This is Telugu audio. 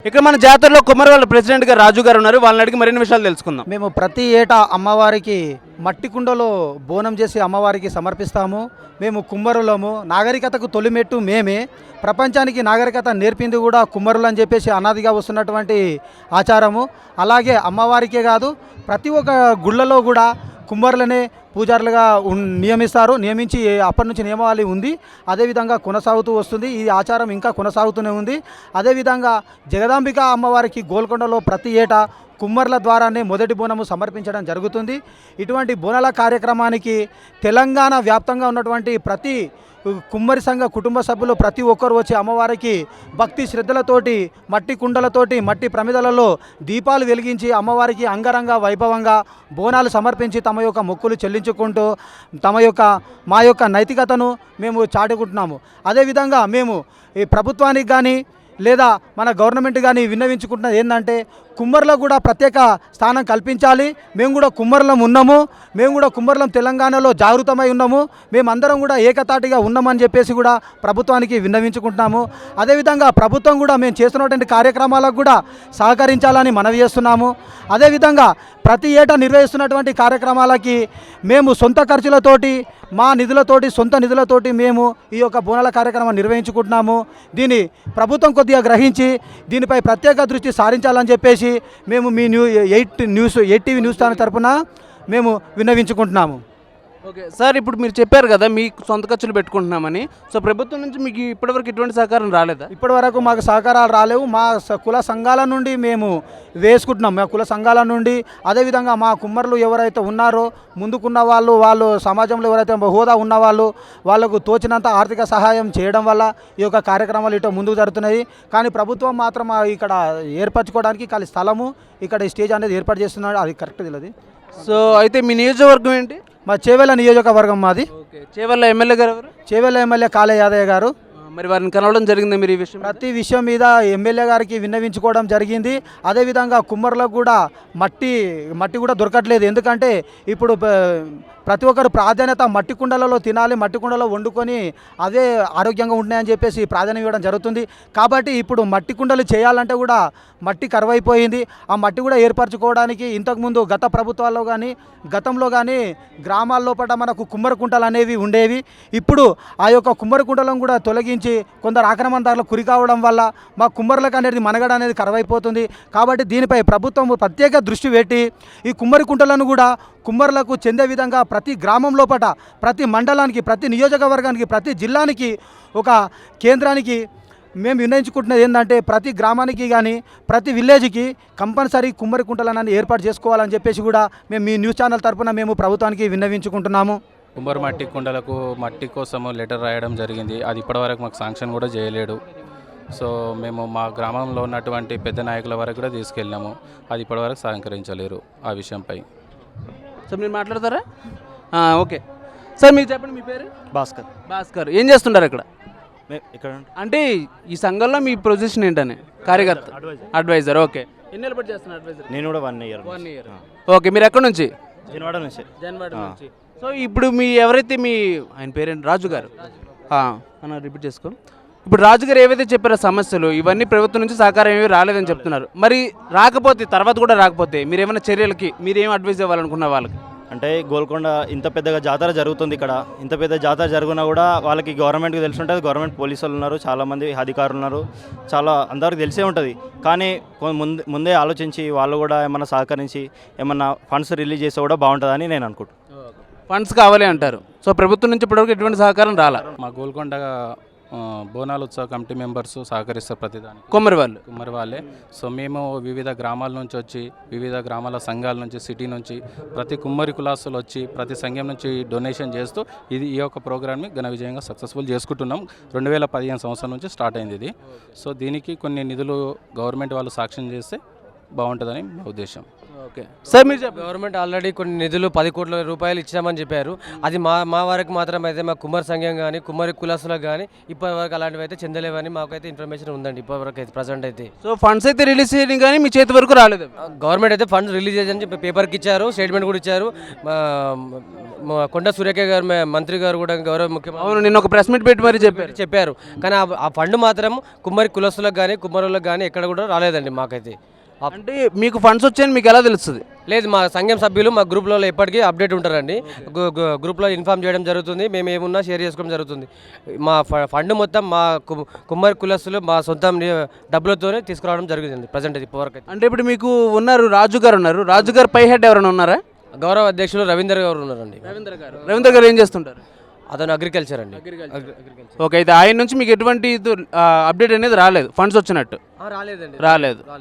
ఇక్కడ మన జాతరలో కుమ్మరివాళ్ళ ప్రెసిడెంట్ గా రాజు గారు ఉన్నారు. వాళ్ళని అడిగి మరిన్ని విషయాలు తెలుసుకుందాం. మేము ప్రతి ఏటా అమ్మవారికి మట్టి కుండలో బోనం చేసి అమ్మవారికి సమర్పిస్తాము. మేము కుమ్మరులము. నాగరికతకు తొలిమెట్టు మేమే. ప్రపంచానికి నాగరికత నేర్పింది కూడా కుమ్మరులు అని చెప్పేసి అనాదిగా వస్తున్నటువంటి ఆచారము. అలాగే అమ్మవారికే కాదు ప్రతి ఒక్క గుళ్ళలో కూడా కుమ్మరులనే పూజారులుగా నియమించి అప్పటి నుంచి నియమావళి ఉంది. అదేవిధంగా కొనసాగుతూ వస్తుంది. ఈ ఆచారం ఇంకా కొనసాగుతూనే ఉంది. అదేవిధంగా జగదాంబిక అమ్మవారికి గోల్కొండలో ప్రతి ఏటా కుమ్మర్ల ద్వారానే మొదటి బోనము సమర్పించడం జరుగుతుంది. ఇటువంటి బోనాల కార్యక్రమానికి తెలంగాణ వ్యాప్తంగా ఉన్నటువంటి ప్రతి కుమ్మరి సంఘ కుటుంబ సభ్యులు ప్రతి ఒక్కరు వచ్చి అమ్మవారికి భక్తి శ్రద్ధలతోటి మట్టి కుండలతోటి మట్టి ప్రమిదలలో దీపాలు వెలిగించి అమ్మవారికి అంగరంగ వైభవంగా బోనాలు సమర్పించి తమ యొక్క మొక్కులు చెల్లించుకుంటూ మా యొక్క నైతికతను మేము చాటుకుంటున్నాము. అదేవిధంగా మేము ఈ ప్రభుత్వానికి కానీ లేదా మన గవర్నమెంట్ కానీ విన్నవించుకుంటున్నది ఏంటంటే కుమ్మర్లకు కూడా ప్రత్యేక స్థానం కల్పించాలి. మేము కూడా కుమ్మరులం ఉన్నాము. మేము కూడా కుమ్మరులం తెలంగాణలో జాగృతమై ఉన్నాము. మేమందరం కూడా ఏకతాటిగా ఉన్నామని చెప్పేసి కూడా ప్రభుత్వానికి విన్నవించుకుంటున్నాము. అదేవిధంగా ప్రభుత్వం కూడా మేము చేస్తున్నటువంటి కార్యక్రమాలకు కూడా సహకరించాలని మనవి చేస్తున్నాము. అదేవిధంగా ప్రతి ఏటా నిర్వహిస్తున్నటువంటి కార్యక్రమాలకి మేము సొంత ఖర్చులతోటి సొంత నిధులతోటి మేము ఈ యొక్క బోనాల కార్యక్రమం నిర్వహించుకుంటున్నాము. దీన్ని ప్రభుత్వం కొద్దిగా గ్రహించి దీనిపై ప్రత్యేక దృష్టి సారించాలని చెప్పేసి మేము మీ ఎయిట్ టీవీ న్యూస్ ఛానల్ తరఫున మేము విన్నవించుకుంటున్నాము. ఓకే సార్, ఇప్పుడు మీరు చెప్పారు కదా మీకు సొంత ఖర్చులు పెట్టుకుంటున్నామని. సో ప్రభుత్వం నుంచి మీకు ఇప్పటివరకు ఎటువంటి సహకారం రాలేదా? ఇప్పటివరకు మాకు సహకారాలు రాలేవు. మా కుల సంఘాల నుండి మేము వేసుకుంటున్నాం. మా కుల సంఘాల నుండి అదేవిధంగా మా కుమ్మరులు ఎవరైతే ఉన్నారో ముందుకున్న వాళ్ళు సమాజంలో ఎవరైతే హోదా ఉన్నవాళ్ళు వాళ్ళకు తోచినంత ఆర్థిక సహాయం చేయడం వల్ల ఈ యొక్క కార్యక్రమాలు ఇటు ముందుకు జరుగుతున్నాయి. కానీ ప్రభుత్వం మాత్రం ఇక్కడ ఏర్పరచుకోవడానికి ఖాళీ స్థలము ఇక్కడ స్టేజ్ అనేది ఏర్పాటు చేస్తున్నాడు. అది కరెక్ట్ తెలియదు. సో అయితే మీ నియోజకవర్గం ఏంటి? మా చేవెళ్ళ నియోజకవర్గం మాది. ఓకే, చేవెళ్ళ ఎమ్మెల్యే గారు ఎవరు? చేవెళ్ళ ఎమ్మెల్యే కాళే యాదయ్య గారు. మరి వారిని కలవడం జరిగింది మీరు ఈ విషయం? ప్రతి విషయం మీద ఎమ్మెల్యే గారికి విన్నవించుకోవడం జరిగింది. అదేవిధంగా కుమ్మరులకు కూడా మట్టి కూడా దొరకట్లేదు. ఎందుకంటే ఇప్పుడు ప్రతి ఒక్కరు ప్రాధాన్యత మట్టి కుండలలో తినాలి, మట్టి కుండలో వండుకొని అదే ఆరోగ్యంగా ఉంటున్నాయని చెప్పేసి ప్రాధాన్యం ఇవ్వడం జరుగుతుంది. కాబట్టి ఇప్పుడు మట్టి కుండలు చేయాలంటే కూడా మట్టి కరువైపోయింది. ఆ మట్టి కూడా ఏర్పరచుకోవడానికి ఇంతకుముందు గత ప్రభుత్వాల్లో కానీ గతంలో కానీ గ్రామాల లోపల మనకు కుమ్మరి కుంటలు అనేవి ఉండేవి. ఇప్పుడు ఆ యొక్క కుమ్మరి కుంటలను కూడా తొలగించి కొందరు ఆక్రమణదారులకు కురి కావడం వల్ల మా కుమ్మరులకు అనేది మనగడ అనేది కరువైపోతుంది. కాబట్టి దీనిపై ప్రభుత్వం ప్రత్యేక దృష్టి పెట్టి ఈ కుమ్మరి కుంటలను కూడా కుమ్మరులకు చెందే విధంగా ప్రతి గ్రామం లోపల ప్రతి మండలానికి ప్రతి నియోజకవర్గానికి ప్రతి జిల్లానికి ఒక కేంద్రానికి మేము నిర్ణయించుకుంటున్నది ఏంటంటే ప్రతి గ్రామానికి కానీ ప్రతి విలేజ్కి కంపల్సరీ కుమ్మరి కుంటలను ఏర్పాటు చేసుకోవాలని చెప్పేసి కూడా మేము మీ న్యూస్ ఛానల్ తరఫున మేము ప్రభుత్వానికి విన్నవించుకుంటున్నాము. కుమ్మరి మట్టి కుండలకు మట్టి కోసం లెటర్ రాయడం జరిగింది. అది ఇప్పటివరకు మాకు శాంక్షన్ కూడా చేయలేడు. సో మేము మా గ్రామంలో ఉన్నటువంటి పెద్ద నాయకుల వరకు కూడా తీసుకెళ్ళాము. అది ఇప్పటివరకు సహకరించలేరు ఆ విషయంపై. సార్ మీరు మాట్లాడతారా? ఓకే సార్, మీరు చెప్పండి. మీ పేరు? భాస్కర్. ఏం చేస్తుంటారు ఇక్కడ? అంటే ఈ సంఘంలో మీ పొజిషన్ ఏంటని? కార్యకర్త, అడ్వైజర్. ఓకే, ఎన్ని బట్టి చేస్తున్నారు అడ్వైజర్? నేను కూడా 1 ఇయర్. ఓకే, మీరు ఎక్కడి నుంచి? జన్వాడ నుంచి. సో ఇప్పుడు ఎవరైతే ఆయన పేరేంటి? రాజు గారు. అన్న రిపీట్ చేసుకో. ఇప్పుడు రాజు గారు ఏవైతే చెప్పారో సమస్యలు ఇవన్నీ ప్రభుత్వం నుంచి సహకారం ఏమీ రాలేదని చెప్తున్నారు. మరి రాకపోతే తర్వాత కూడా రాకపోతే మీరు ఏమైనా చర్యలకి మీరేం అడ్వైజ్ ఇవ్వాలనుకున్న వాళ్ళకి? అంటే గోల్కొండ ఇంత పెద్దగా జాతర జరుగుతుంది. ఇక్కడ ఇంత పెద్ద జాతర జరిగినా కూడా వాళ్ళకి గవర్నమెంట్కి తెలిసి ఉంటుంది. గవర్నమెంట్ పోలీసులు ఉన్నారు, చాలామంది అధికారులు ఉన్నారు, అందరికి తెలిసే ఉంటుంది. కానీ ముందే ఆలోచించి వాళ్ళు కూడా ఏమన్నా సహకరించి ఏమన్నా ఫండ్స్ రిలీజ్ చేస్తే కూడా బాగుంటుందని నేను అనుకుంటున్నాను. ఫండ్స్ కావాలి అంటారు. సో ప్రభుత్వం నుంచి ఇప్పటివరకు ఎటువంటి సహకారం రాలా? మా గోల్కొండ బోనాల ఉత్సవ కమిటీ మెంబర్స్ సహకరిస్తారు ప్రతిదానికి. కుమ్మరి వాళ్ళే. సో మేము వివిధ గ్రామాల నుంచి వచ్చి వివిధ గ్రామాల సంఘాల నుంచి సిటీ నుంచి ప్రతి కుమ్మరి కులాసులు వచ్చి ప్రతి సంఘం నుంచి డొనేషన్ చేస్తూ ఈ యొక్క ప్రోగ్రామ్ని ఘన విజయంగా సక్సెస్ఫుల్ చేసుకుంటున్నాం. 2015 సంవత్సరం నుంచి స్టార్ట్ అయింది ఇది. సో దీనికి కొన్ని నిధులు గవర్నమెంట్ వాళ్ళు సాక్ష్యం చేస్తే బాగుంటుందని మా ఉద్దేశం. ఓకే సార్ మీరు చెప్పండి. గవర్నమెంట్ ఆల్రెడీ కొన్ని నిధులు 10 కోట్ల రూపాయలు ఇచ్చామని చెప్పారు. అది మా వరకు మాత్రం అయితే మా కుమ్మరి సంఘం కానీ కుమ్మరి కులాసులకు కానీ ఇప్పటి వరకు అలాంటివి అయితే చెందలేవని మాకైతే ఇన్ఫర్మేషన్ ఉందండి ఇప్పటి వరకు అయితే ప్రజెంట్ అయితే. సో ఫండ్స్ అయితే రిలీజ్ చేయడం కానీ మీ చేతి వరకు రాలేదు. గవర్నమెంట్ అయితే ఫండ్స్ రిలీజ్ చేయాలని చెప్పి పేపర్కి ఇచ్చారు, స్టేట్మెంట్ కూడా ఇచ్చారు. మా కొండ సురేఖ గారు మంత్రి గారు కూడా గౌరవ ముఖ్యమంత్రి అవును, నిన్న ఒక ప్రెస్ మీట్ పెట్టి మరీ చెప్పారు. కానీ ఆ ఫండ్ మాత్రం కుమ్మరి కులస్తులకు కానీ కుమ్మరులకు కానీ ఎక్కడ కూడా రాలేదండి మాకైతే. అంటే మీకు ఫండ్స్ వచ్చాయని మీకు ఎలా తెలుస్తుంది? లేదు, మా సంఘం సభ్యులు మా గ్రూప్లో ఎప్పటికీ అప్డేట్ ఉంటారండి. గ్రూప్లో ఇన్ఫామ్ చేయడం జరుగుతుంది, మేము ఏమున్నా షేర్ చేసుకోవడం జరుగుతుంది. మా ఫండ్ మొత్తం మా కుమ్మరి కులస్తులు మా సొంత డబ్బులతోనే తీసుకురావడం జరుగుతుంది ప్రజెంట్ ఇప్పటివరకు. అంటే ఇప్పుడు మీకు ఉన్నారు రాజు గారు ఉన్నారు, రాజు గారు పై హెడ్ ఎవరైనా ఉన్నారా? గౌరవ అధ్యక్షులు రవీందర్ గారు ఉన్నారండి. రవీంద్ర గారు ఏం చేస్తుంటారు? అతను అగ్రికల్చర్ అండి. ఓకే, అయితే ఆయన నుంచి మీకు ఎటువంటి అప్డేట్ అనేది రాలేదు, ఫండ్స్ వచ్చినట్టు రాలేదండి. రాలేదు.